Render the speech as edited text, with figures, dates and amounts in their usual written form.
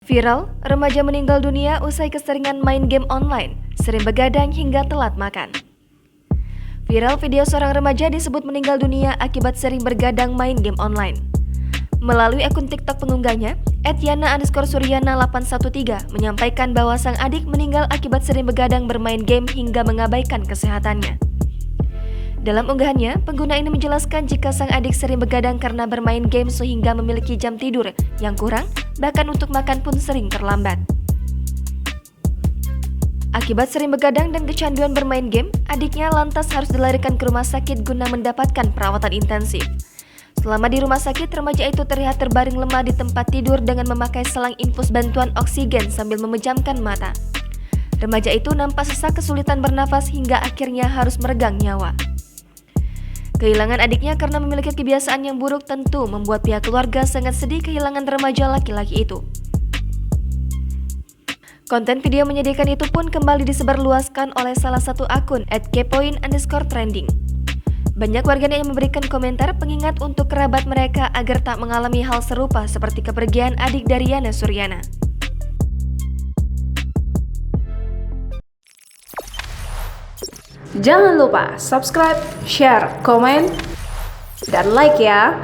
Viral, remaja meninggal dunia usai keseringan main game online, sering begadang hingga telat makan. Viral video seorang remaja disebut meninggal dunia akibat sering bergadang main game online. Melalui akun TikTok pengunggahnya, @yana_suryana813 menyampaikan bahwa sang adik meninggal akibat sering begadang bermain game hingga mengabaikan kesehatannya. Dalam unggahannya, pengguna ini menjelaskan jika sang adik sering begadang karena bermain game sehingga memiliki jam tidur yang kurang, bahkan untuk makan pun sering terlambat. Akibat sering begadang dan kecanduan bermain game, adiknya lantas harus dilarikan ke rumah sakit guna mendapatkan perawatan intensif. Selama di rumah sakit, remaja itu terlihat terbaring lemah di tempat tidur dengan memakai selang infus bantuan oksigen sambil memejamkan mata. Remaja itu nampak sesak kesulitan bernafas hingga akhirnya harus meregang nyawa. Kehilangan adiknya karena memiliki kebiasaan yang buruk tentu membuat pihak keluarga sangat sedih kehilangan remaja laki-laki itu. Konten video menyedihkan itu pun kembali disebarluaskan oleh salah satu akun @kepoin_trending. Banyak warganet yang memberikan komentar pengingat untuk kerabat mereka agar tak mengalami hal serupa seperti kepergian adik dari Yana Suryana. Jangan lupa subscribe, share, komen, dan like ya!